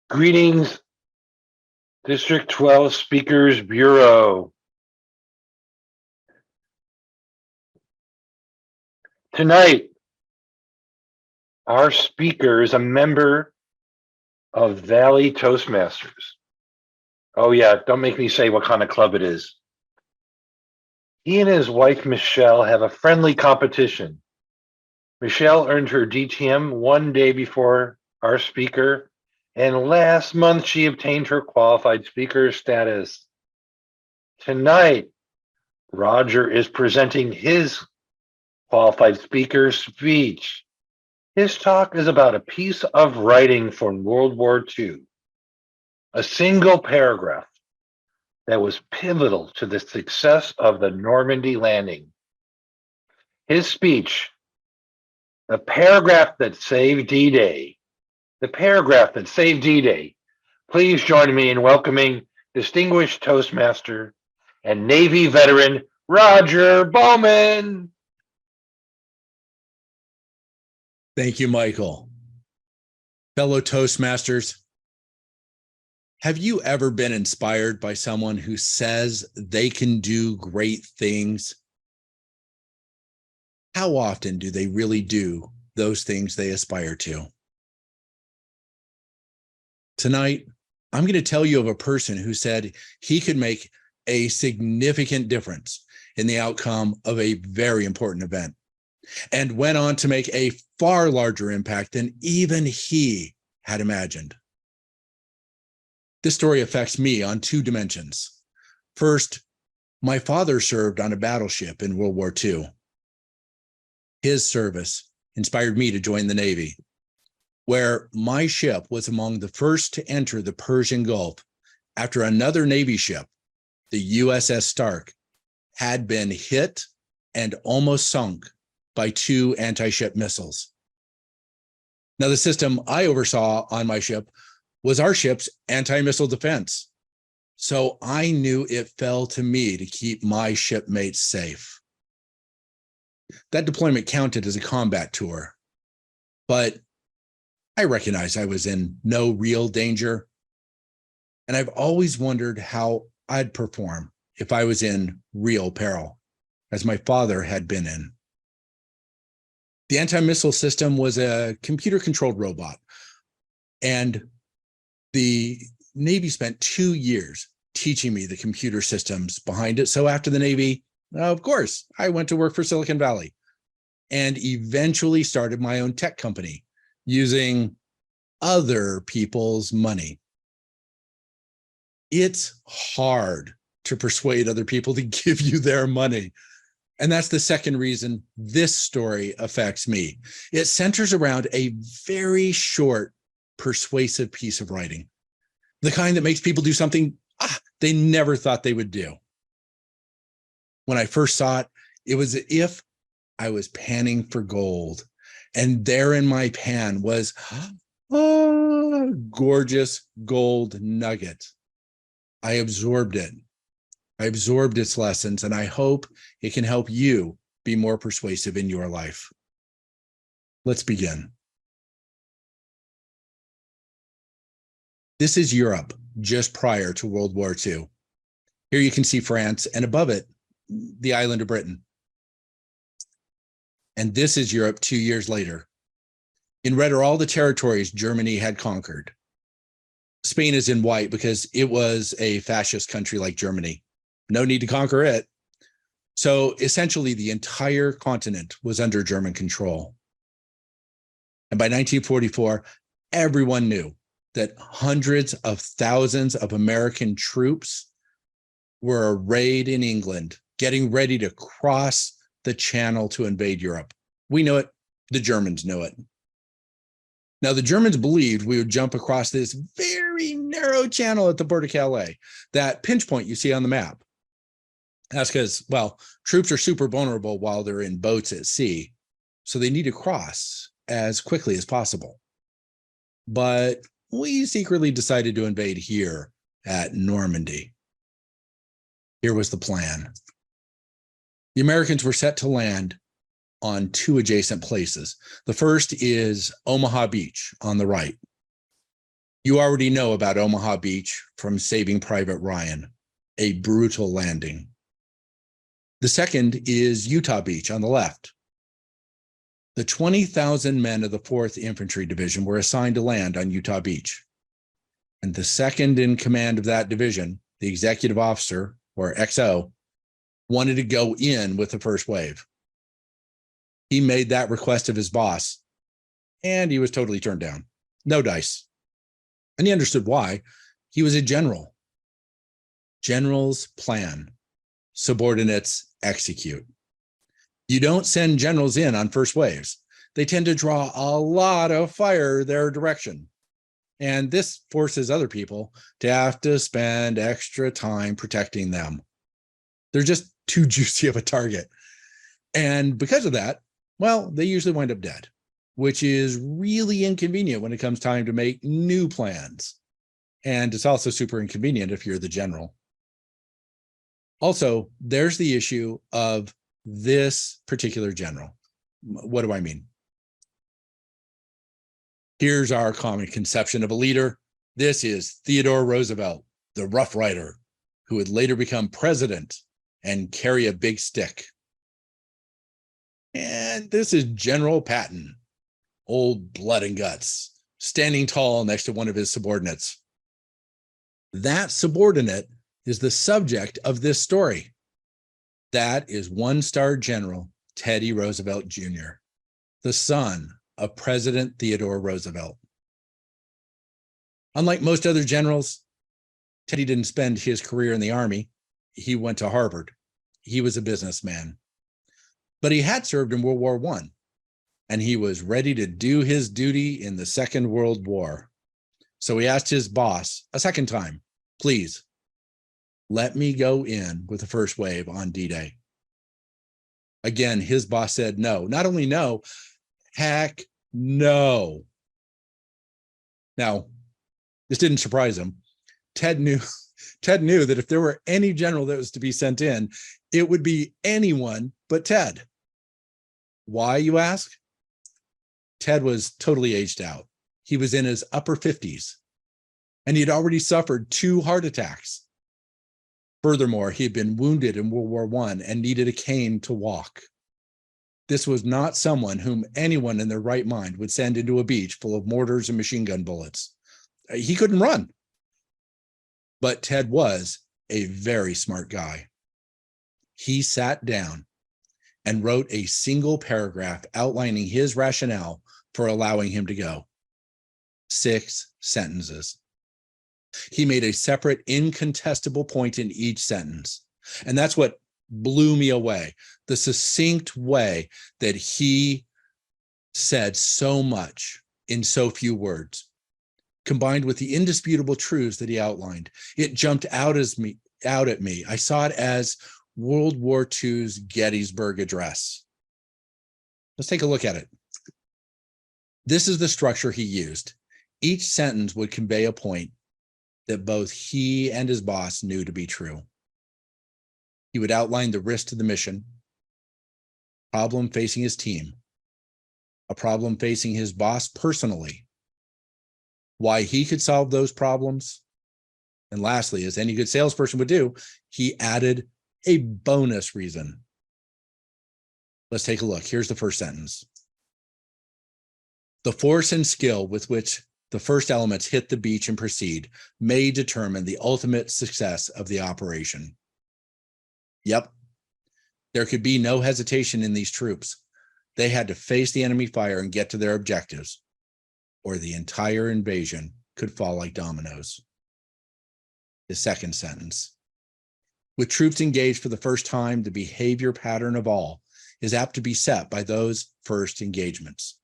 Greetings, District 12 Speakers Bureau. Tonight, our speaker is a member of Valley Toastmasters. Oh yeah, don't make me say what kind of club it is. He and his wife, Michelle, have a friendly competition. Michelle earned her DTM one day before our speaker, and last month she obtained her qualified speaker status. Tonight, Roger is presenting his qualified speaker speech. His talk is about a piece of writing from World War II, a single paragraph that was pivotal to the success of the Normandy landing. His speech, the paragraph that saved D-Day, the paragraph that saved D-Day. Please join me in welcoming distinguished Toastmaster and Navy veteran Roger Bowman. Thank you, Michael. Fellow Toastmasters, have you ever been inspired by someone who says they can do great things? How often do they really do those things they aspire to? Tonight, I'm going to tell you of a person who said he could make a significant difference in the outcome of a very important event, and went on to make a far larger impact than even he had imagined. This story affects me on two dimensions. First, my father served on a battleship in World War II. His service inspired me to join the Navy, where my ship was among the first to enter the Persian Gulf after another Navy ship, the USS Stark, had been hit and almost sunk by two anti-ship missiles. Now, the system I oversaw on my ship was our ship's anti-missile defense, so I knew it fell to me to keep my shipmates safe. That deployment counted as a combat tour, but I recognized I was in no real danger, and I've always wondered how I'd perform if I was in real peril, as my father had been in. The anti-missile system was a computer-controlled robot, and the Navy spent 2 years teaching me the computer systems behind it. So after the Navy, of course, I went to work for Silicon Valley and eventually started my own tech company using other people's money. It's hard to persuade other people to give you their money. And that's the second reason this story affects me. It centers around a very short, persuasive piece of writing, the kind that makes people do something they never thought they would do. When I first saw it, it was as if I was panning for gold, and there in my pan was a gorgeous gold nugget. I absorbed it. I absorbed its lessons, and I hope it can help you be more persuasive in your life. Let's begin. This is Europe just prior to World War II. Here you can see France, and above it, the island of Britain. And this is Europe 2 years later. In red are all the territories Germany had conquered. Spain is in white because it was a fascist country like Germany. No need to conquer it. So essentially, the entire continent was under German control. And by 1944, everyone knew that hundreds of thousands of American troops were arrayed in England, getting ready to cross the channel to invade Europe. We know it. The Germans know it. Now, the Germans believed we would jump across this very narrow channel at the Port of Calais, that pinch point you see on the map. That's because, well, troops are super vulnerable while they're in boats at sea, so they need to cross as quickly as possible. But we secretly decided to invade here at Normandy. Here was the plan. The Americans were set to land on two adjacent places. The first is Omaha Beach on the right. You already know about Omaha Beach from Saving Private Ryan, a brutal landing. The second is Utah Beach on the left. The 20,000 men of the 4th Infantry Division were assigned to land on Utah Beach. And the second in command of that division, the executive officer, or XO, wanted to go in with the first wave. He made that request of his boss, and he was totally turned down. No dice. And he understood why. He was a general. Generals plan. Subordinates execute. You don't send generals in on first waves. They tend to draw a lot of fire their direction. And this forces other people to have to spend extra time protecting them. They're just too juicy of a target. And because of that, well, they usually wind up dead, which is really inconvenient when it comes time to make new plans. And it's also super inconvenient if you're the general. Also, there's the issue of this particular general. What do I mean? Here's our common conception of a leader. This is Theodore Roosevelt, the Rough Rider, who would later become president and carry a big stick. And this is General Patton, old blood and guts, standing tall next to one of his subordinates. That subordinate is the subject of this story. That is one-star General Teddy Roosevelt Jr., the son of President Theodore Roosevelt. Unlike most other generals, Teddy didn't spend his career in the Army. He went to Harvard. He was a businessman. But he had served in World War I, and he was ready to do his duty in the Second World War. So he asked his boss a second time, please, let me go in with the first wave on D-Day. Again, his boss said no. Not only no, heck no. Now, this didn't surprise him. Ted knew that if there were any general that was to be sent in, it would be anyone but Ted. Why, you ask? Ted was totally aged out. He was in his upper 50s, and he had already suffered 2 heart attacks. Furthermore, he had been wounded in World War I and needed a cane to walk. This was not someone whom anyone in their right mind would send into a beach full of mortars and machine gun bullets. He couldn't run. But Ted was a very smart guy. He sat down and wrote a single paragraph outlining his rationale for allowing him to go. 6 sentences. He made a separate incontestable point in each sentence. And that's what blew me away. The succinct way that he said so much in so few words, combined with the indisputable truths that he outlined. It jumped out at me. I saw it as World War II's Gettysburg Address. Let's take a look at it. This is the structure he used. Each sentence would convey a point that both he and his boss knew to be true. He would outline the risk to the mission, problem facing his team, a problem facing his boss personally, why he could solve those problems, and lastly, as any good salesperson would do, he added a bonus reason. Let's take a look. Here's the first sentence. The force and skill with which the first elements hit the beach and proceed may determine the ultimate success of the operation. Yep, there could be no hesitation in these troops. They had to face the enemy fire and get to their objectives, or the entire invasion could fall like dominoes. The second sentence. With troops engaged for the first time, the behavior pattern of all is apt to be set by those first engagements.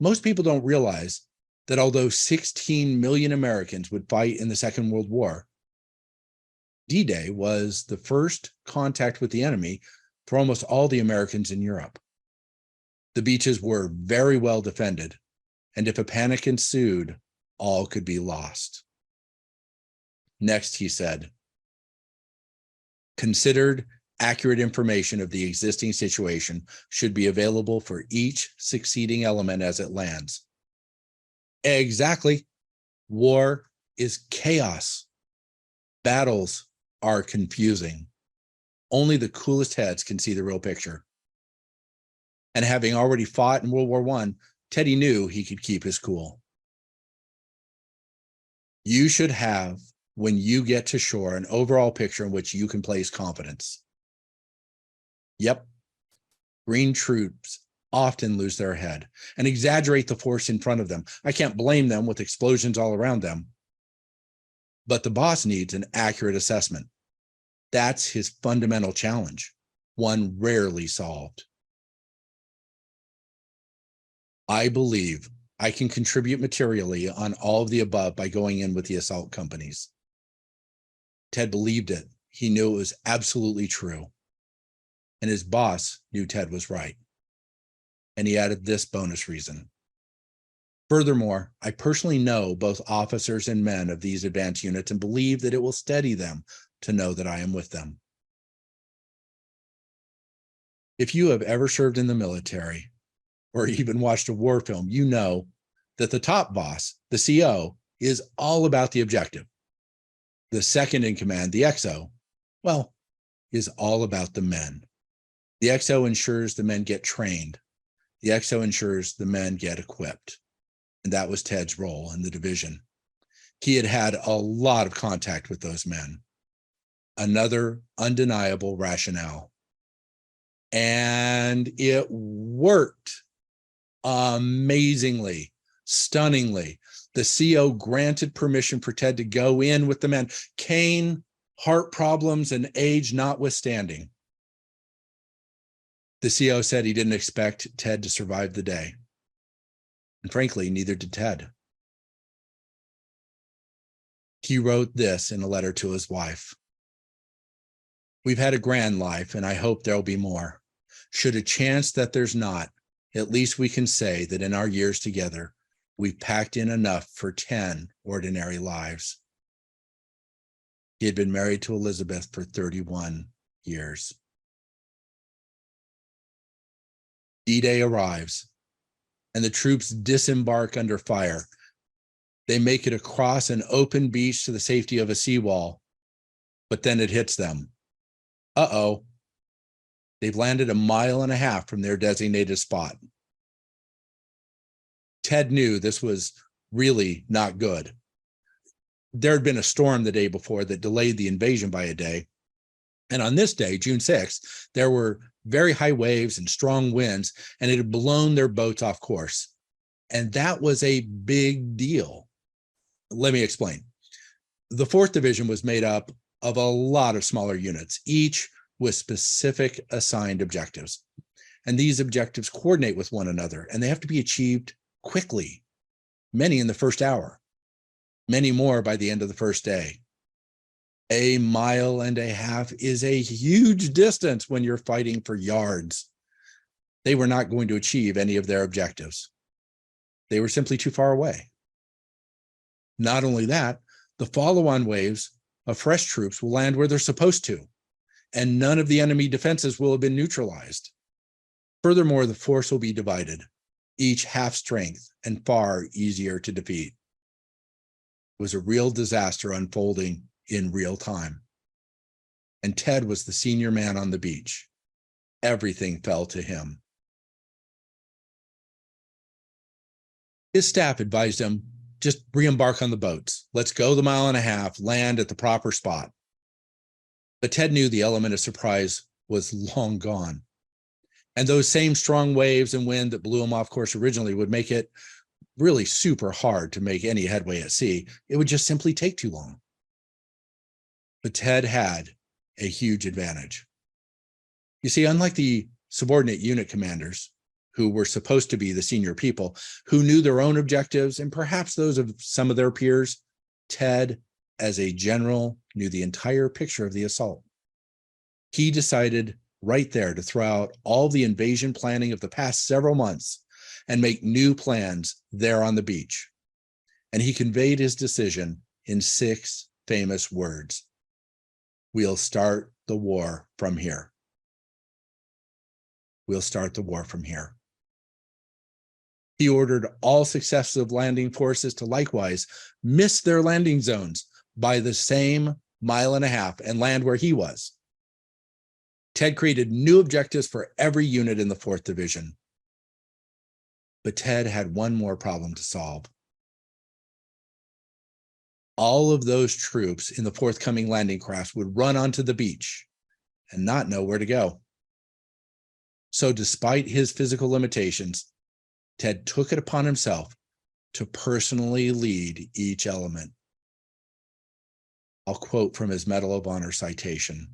Most people don't realize that although 16 million Americans would fight in the Second World War, D-Day was the first contact with the enemy for almost all the Americans in Europe. The beaches were very well defended, and if a panic ensued, all could be lost. Next, he said, considered accurate information of the existing situation should be available for each succeeding element as it lands. Exactly. War is chaos. Battles are confusing. Only the coolest heads can see the real picture. And having already fought in World War I, Teddy knew he could keep his cool. You should have, when you get to shore, an overall picture in which you can place confidence. Yep, green troops often lose their head and exaggerate the force in front of them. I can't blame them with explosions all around them. But the boss needs an accurate assessment. That's his fundamental challenge, one rarely solved. I believe I can contribute materially on all of the above by going in with the assault companies. Ted believed it. He knew it was absolutely true. And his boss knew Ted was right. And he added this bonus reason. Furthermore, I personally know both officers and men of these advanced units and believe that it will steady them to know that I am with them. If you have ever served in the military or even watched a war film, you know that the top boss, the CO, is all about the objective. The second in command, the XO, well, is all about the men. The XO ensures the men get trained. The XO ensures the men get equipped. And that was Ted's role in the division. He had had a lot of contact with those men. Another undeniable rationale. And it worked amazingly, stunningly. The CO granted permission for Ted to go in with the men, cane, heart problems, and age notwithstanding. The CO said he didn't expect Ted to survive the day. And frankly, neither did Ted. He wrote this in a letter to his wife. We've had a grand life, and I hope there'll be more. Should a chance that there's not, at least we can say that in our years together, we've packed in enough for 10 ordinary lives. He had been married to Elizabeth for 31 years. D-Day arrives, and the troops disembark under fire. They make it across an open beach to the safety of a seawall, but then it hits them. Uh-oh. They've landed 1.5 miles from their designated spot. Ted knew this was really not good. There had been a storm the day before that delayed the invasion by a day. And on this day, June 6th, there were very high waves and strong winds, and it had blown their boats off course. And that was a big deal. Let me explain. The 4th Division was made up of a lot of smaller units, each with specific assigned objectives. And these objectives coordinate with one another, and they have to be achieved quickly, many in the first hour, many more by the end of the first day. 1.5 miles is a huge distance when you're fighting for yards. They were not going to achieve any of their objectives. They were simply too far away. Not only that, the follow-on waves of fresh troops will land where they're supposed to, and none of the enemy defenses will have been neutralized. Furthermore, the force will be divided, each half strength and far easier to defeat. It was a real disaster unfolding in real time. And Ted was the senior man on the beach. Everything fell to him. His staff advised him, just re-embark on the boats. Let's go the 1.5 miles, land at the proper spot. But Ted knew the element of surprise was long gone. And those same strong waves and wind that blew him off course originally would make it really super hard to make any headway at sea. It would just simply take too long. But Ted had a huge advantage. You see, unlike the subordinate unit commanders, who were supposed to be the senior people, who knew their own objectives and perhaps those of some of their peers, Ted, as a general, knew the entire picture of the assault. He decided right there to throw out all the invasion planning of the past several months and make new plans there on the beach. And he conveyed his decision in 6 famous words. We'll start the war from here. We'll start the war from here. He ordered all successive landing forces to likewise miss their landing zones by the same 1.5 miles and land where he was. Ted created new objectives for every unit in the 4th Division. But Ted had one more problem to solve. All of those troops in the forthcoming landing crafts would run onto the beach and not know where to go. So despite his physical limitations, Ted took it upon himself to personally lead each element. I'll quote from his Medal of Honor citation.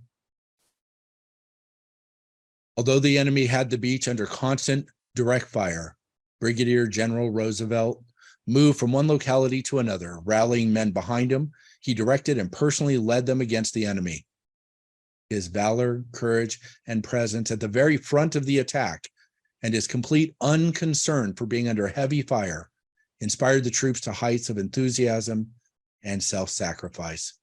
Although the enemy had the beach under constant direct fire, Brigadier General Roosevelt moved from one locality to another, rallying men behind him. He directed and personally led them against the enemy. His valor, courage, and presence at the very front of the attack, and his complete unconcern for being under heavy fire, inspired the troops to heights of enthusiasm and self-sacrifice.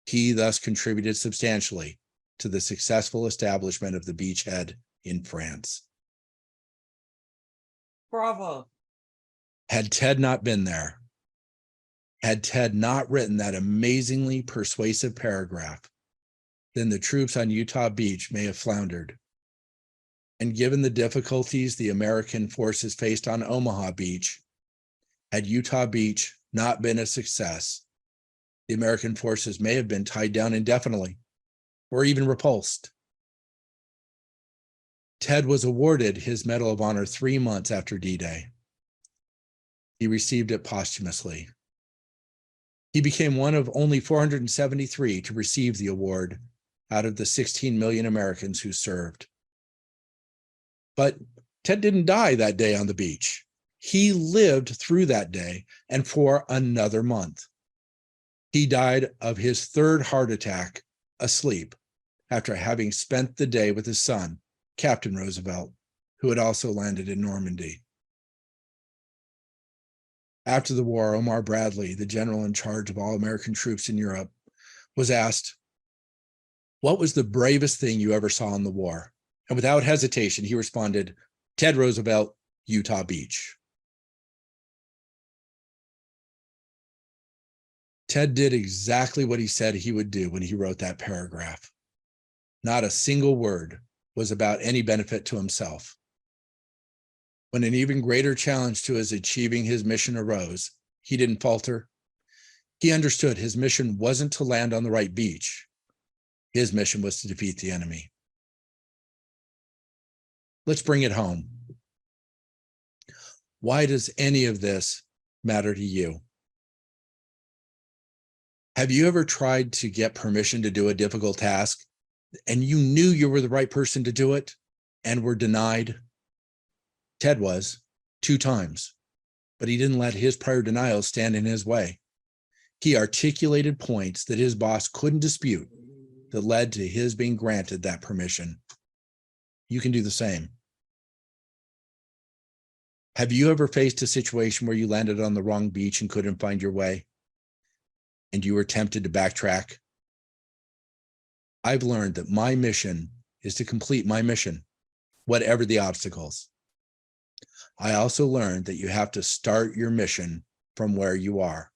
He thus contributed substantially to the successful establishment of the beachhead in France. Bravo. Had Ted not been there, had Ted not written that amazingly persuasive paragraph, then the troops on Utah Beach may have floundered. And given the difficulties the American forces faced on Omaha Beach, had Utah Beach not been a success, the American forces may have been tied down indefinitely or even repulsed. Ted was awarded his Medal of Honor 3 months after D-Day. He received it posthumously. He became one of only 473 to receive the award out of the 16 million Americans who served. But Ted didn't die that day on the beach. He lived through that day and for another month. He died of his 3rd heart attack asleep after having spent the day with his son, Captain Roosevelt, who had also landed in Normandy. After the war, Omar Bradley, the general in charge of all American troops in Europe, was asked, "What was the bravest thing you ever saw in the war?" And without hesitation, he responded, "Ted Roosevelt, Utah Beach." Ted did exactly what he said he would do when he wrote that paragraph. Not a single word was about any benefit to himself. When an even greater challenge to his achieving his mission arose, he didn't falter. He understood his mission wasn't to land on the right beach. His mission was to defeat the enemy. Let's bring it home. Why does any of this matter to you? Have you ever tried to get permission to do a difficult task and you knew you were the right person to do it and were denied? Ted was 2 times, but he didn't let his prior denials stand in his way. He articulated points that his boss couldn't dispute that led to his being granted that permission. You can do the same. Have you ever faced a situation where you landed on the wrong beach and couldn't find your way, and you were tempted to backtrack? I've learned that my mission is to complete my mission, whatever the obstacles. I also learned that you have to start your mission from where you are,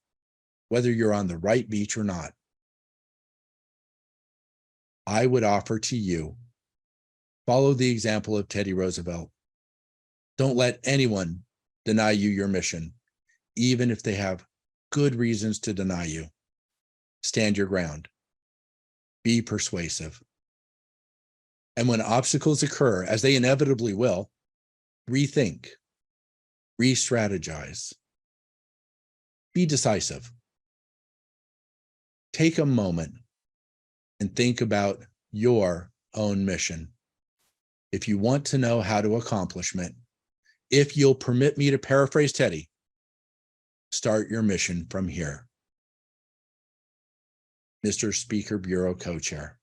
whether you're on the right beach or not. I would offer to you, follow the example of Teddy Roosevelt. Don't let anyone deny you your mission, even if they have good reasons to deny you. Stand your ground. Be persuasive. And when obstacles occur, as they inevitably will, rethink, re-strategize. Be decisive. Take a moment and think about your own mission. If you want to know how to accomplish it, if you'll permit me to paraphrase Teddy, start your mission from here. Mr. Speaker Bureau Co-Chair.